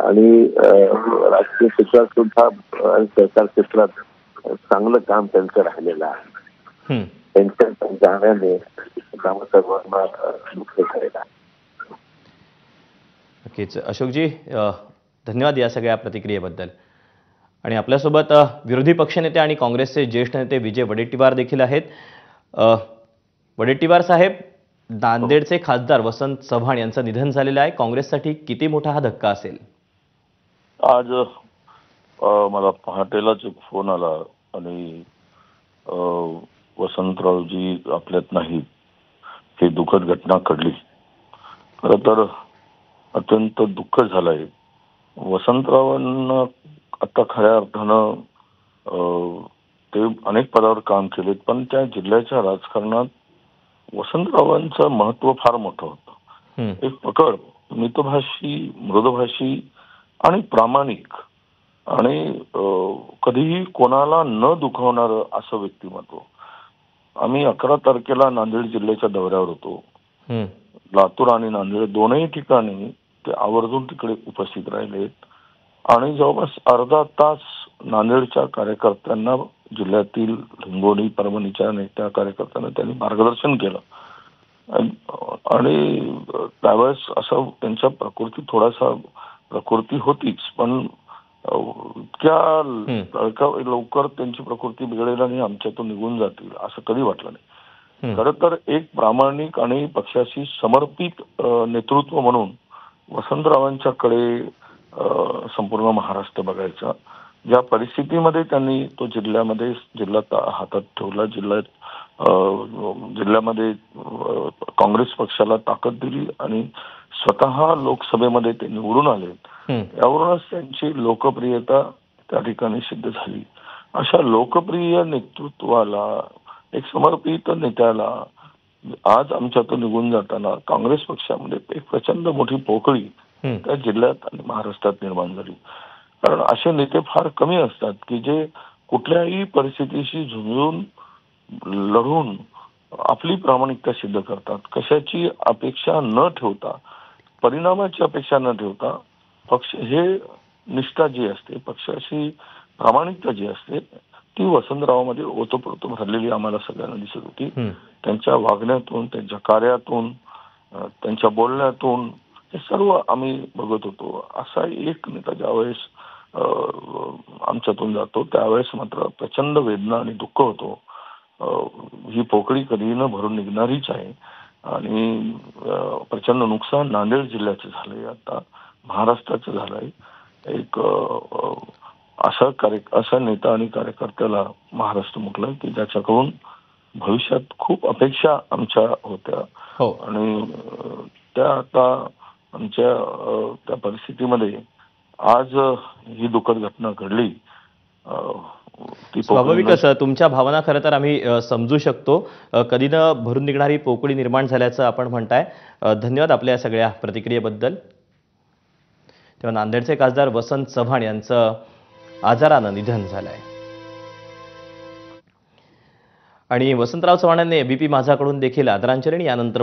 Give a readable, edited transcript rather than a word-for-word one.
आणि राजकीय क्षेत्रात सुद्धा आणि सरकार क्षेत्रात चांगलं काम त्यांचं राहिलेलं आहे. त्यांच्या जाण्याने सर्वांना दुःख झालेलं आहे. नक्कीच अशोकजी, धन्यवाद या सगळ्या प्रतिक्रियेबद्दल. आणि आपल्यासोबत विरोधी पक्षनेते आणि काँग्रेसचे ज्येष्ठ नेते विजय वडेट्टीवार देखील आहेत. वडेट्टीवार साहेब, नांदेडचे खासदार वसंत चव्हाण यांचं निधन झालेलं आहे. काँग्रेससाठी किती मोठा हा धक्का असेल? आज मला पहाटेलाच एक फोन आला आणि वसंतरावजी आपल्यात नाहीत, ही दुःखद घटना घडली. खरं तर अत्यंत दुःख झालंय. वसंतरावांना आता खऱ्या अर्थानं ते अनेक पदावर काम केलेत, पण त्या जिल्ह्याच्या राजकारणात वसंतरावांचं महत्व फार मोठं होतं. एक पकड, मितभाषी, मृदभाषी आणि प्रामाणिक आणि कधीही कोणाला न दुखावणारं असं व्यक्तिमत्व. आम्ही 11 तारखेला नांदेड जिल्ह्याच्या दौऱ्यावर होतो. लातूर आणि नांदेड दोनही ठिकाणी ते आवर्जून तिकडे उपस्थित राहिलेत आणि जवळपास अर्धा तास नांदेडच्या कार्यकर्त्यांना, जिल्ह्यातील हिंगोली परभणीच्या नेत्या कार्यकर्त्यांना त्यांनी मार्गदर्शन केलं. आणि त्यावेळेस असं त्यांच्या प्रकृती प्रकृती होतीच, पण इतक्या लवकर त्यांची प्रकृती बिघडेल आणि आमच्यातून निघून जातील असं कधी वाटलं नाही. खरं तर एक प्रामाणिक आणि पक्षाशी समर्पित नेतृत्व म्हणून वसंतरावांच्याकडे संपूर्ण महाराष्ट्र बघायचा. ज्या परिस्थितीमध्ये त्यांनी तो जिल्ह्यात हातात ठेवला, जिल्ह्यामध्ये काँग्रेस पक्षाला ताकद दिली आणि स्वतः लोकसभेमध्ये ते निवडून आले, यावरूनच त्यांची लोकप्रियता त्या ठिकाणी सिद्ध झाली. अशा लोकप्रिय नेतृत्वाला, एक समर्पित नेत्याला आज आमच्यातून निघून जाताना काँग्रेस पक्षामध्ये एक प्रचंड मोठी पोकळी त्या जिल्ह्यात आणि महाराष्ट्रात निर्माण झाली. कारण असे नेते फार कमी असतात की जे कुठल्याही परिस्थितीशी झुंजून लढून आपली प्रामाणिकता सिद्ध करतात. कशाची अपेक्षा न ठेवता, परिणामाची अपेक्षा न ठेवता पक्ष हे निष्ठा जी असते, पक्षाशी प्रामाणिकता जी असते, ती वसंतरावांमध्ये ओतप्रोत भरलेली आम्हाला सगळ्यांना दिसत होती. त्यांच्या वागण्यातून, त्यांच्या कार्यातून, त्यांच्या बोलण्यातून हे सर्व आम्ही बघत होतो. असा एक नेता ज्यावेळेस आमच्यातून जातो त्यावेळेस मात्र प्रचंड वेदना आणि दुःख होतो. ही पोकळी कधी न भरून निघणारीच आहे आणि प्रचंड नुकसान नांदेड जिल्ह्याचं झालंय, आता महाराष्ट्राचं झालंय. एक असा नेता आणि कार्यकर्त्याला महाराष्ट्र मुकलाय की ज्याच्याकडून भविष्यात खूप अपेक्षा आमच्या होत्या आणि त्या आता आमच्या त्या परिस्थितीमध्ये आज ही दुःखद घटना घडली. स्वाभाविकच तुमच्या भावना खरं तर आम्ही समजू शकतो. कधी न भरून निघणारी पोकळी निर्माण झाल्याचं आपण म्हणताय. धन्यवाद आपल्या सगळ्या प्रतिक्रियेबद्दल. तेव्हा नांदेडचे खासदार वसंत चव्हाण यांचं आजारानं निधन झालंय आणि वसंतराव चव्हाण यांनी एबीपी माझाकडून देखील आदरांजली. यानंतर